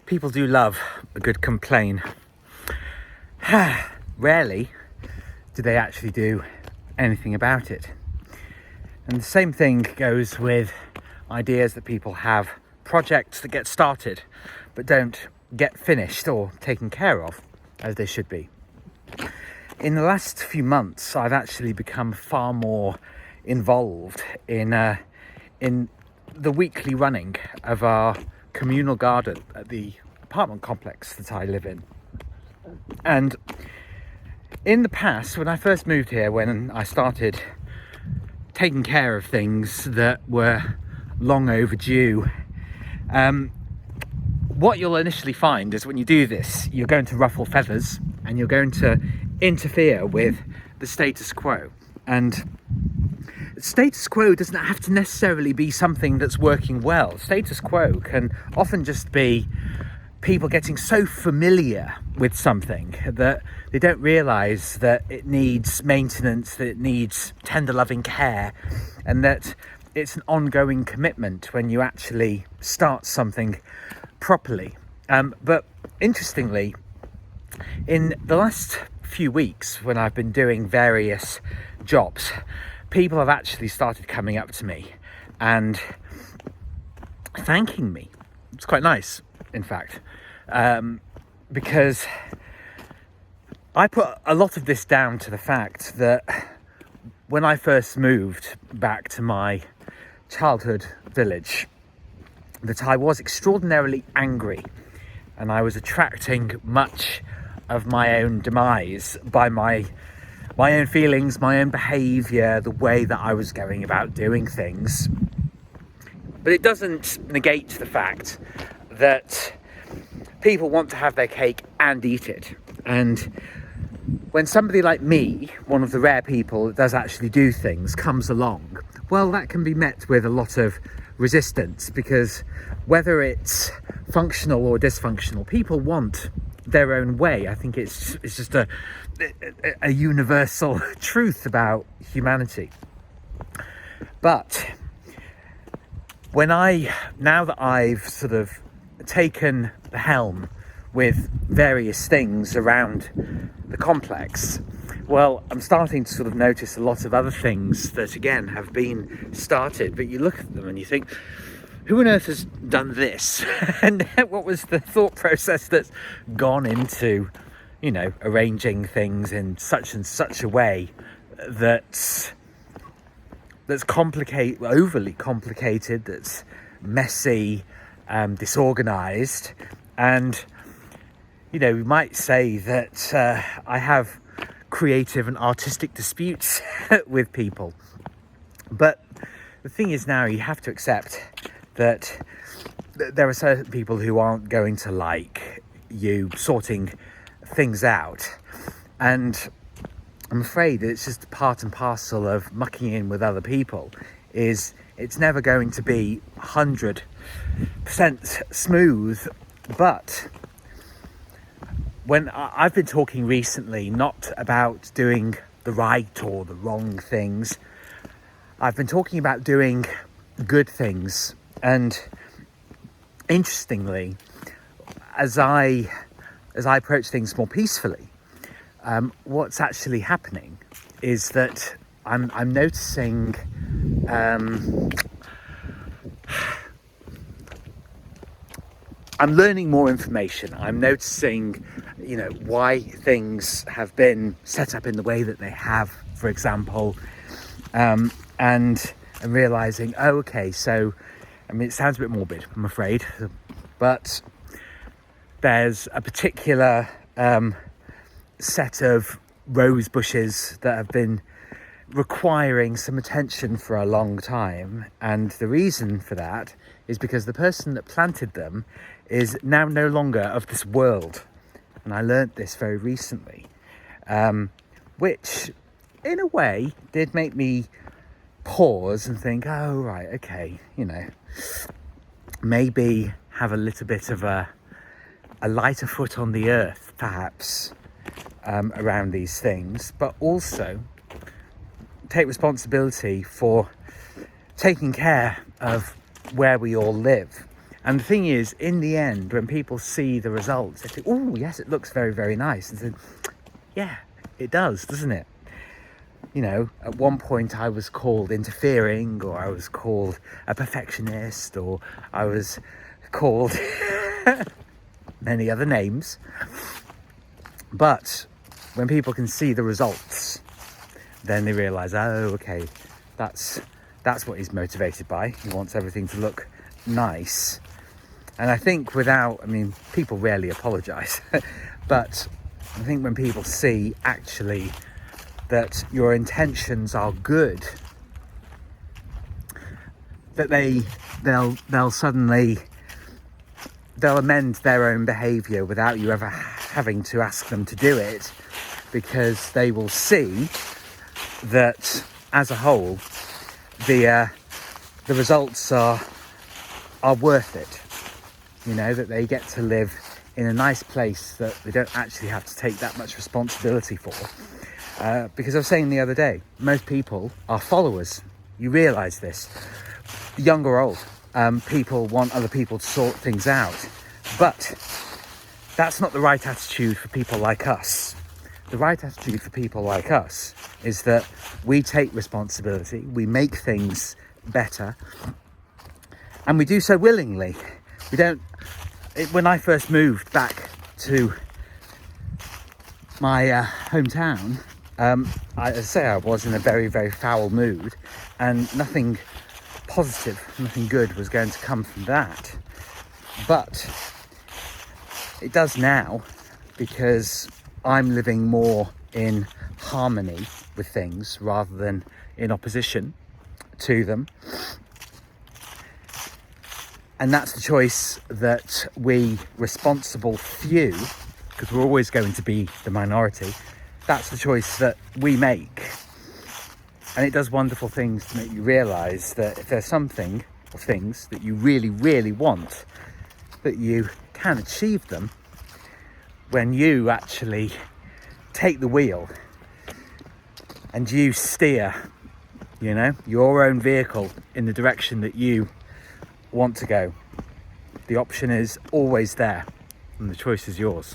People do love a good complain. Rarely do they actually do anything about it. And the same thing goes with ideas that people have, projects that get started but don't get finished or taken care of as they should be. In the last few months, I've actually become far more involved in the weekly running of our communal garden at the apartment complex that I live in. And in the past, when I first moved here, when I started taking care of things that were long overdue, what you'll initially find is when you do this, you're going to ruffle feathers and you're going to interfere with the status quo. And status quo doesn't have to necessarily be something that's working well. Status quo can often just be people getting so familiar with something that they don't realise that it needs maintenance, that it needs tender loving care, and that it's an ongoing commitment when you actually start something properly. But interestingly, in the last few weeks when I've been doing various jobs, people have actually started coming up to me and thanking me. It's quite nice, in fact, because I put a lot of this down to the fact that when I first moved back to my childhood village, that I was extraordinarily angry and I was attracting much of my own demise by my own feelings, my own behaviour, the way that I was going about doing things. But it doesn't negate the fact that people want to have their cake and eat it. And when somebody like me, one of the rare people that does actually do things, comes along, well, that can be met with a lot of resistance, because whether it's functional or dysfunctional, people want their own way. I think it's just a universal truth about humanity. But now that I've sort of taken the helm with various things around the complex, well, I'm starting to sort of notice a lot of other things that again have been started, but you look at them and you think, who on earth has done this? And what was the thought process that's gone into, arranging things in such and such a way that's overly complicated, that's messy, disorganized. And, we might say that I have creative and artistic disputes with people. But the thing is, now you have to accept that there are certain people who aren't going to like you sorting things out. And I'm afraid it's just part and parcel of mucking in with other people. It's never going to be 100% smooth. But when I've been talking recently, not about doing the right or the wrong things, I've been talking about doing good things. And interestingly, as I approach things more peacefully, what's actually happening is that I'm noticing I'm learning more information. I'm noticing, why things have been set up in the way that they have, for example, and I'm realizing, so it sounds a bit morbid, I'm afraid, but there's a particular set of rose bushes that have been requiring some attention for a long time, and the reason for that is because the person that planted them is now no longer of this world. And I learnt this very recently, which in a way did make me pause and think, oh right, okay, maybe have a little bit of a lighter foot on the earth perhaps around these things, but also take responsibility for taking care of where we all live. And the thing is, in the end, when people see the results, they think, oh, yes, it looks very, very nice. And so, yeah, it does, doesn't it? You know, at one point I was called interfering, or I was called a perfectionist, or I was called many other names. But when people can see the results, then they realise, oh, okay, that's what he's motivated by. He wants everything to look nice. And I think people rarely apologise, but I think when people see actually that your intentions are good, that they'll amend their own behaviour without you ever having to ask them to do it, because they will see that as a whole the results are worth it. You know, that they get to live in a nice place that they don't actually have to take that much responsibility for. Because I was saying the other day, most people are followers. You realise this. Young or old, people want other people to sort things out. But that's not the right attitude for people like us. The right attitude for people like us is that we take responsibility, we make things better, and we do so willingly. When I first moved back to my hometown, I was in a very, very foul mood, and nothing positive, nothing good was going to come from that. But it does now, because I'm living more in harmony with things rather than in opposition to them. And that's the choice that we responsible few, because we're always going to be the minority, that's the choice that we make. And it does wonderful things to make you realise that if there's something or things that you really, really want, that you can achieve them when you actually take the wheel and you steer, you know, your own vehicle in the direction that you want to go. The option is always there, and the choice is yours.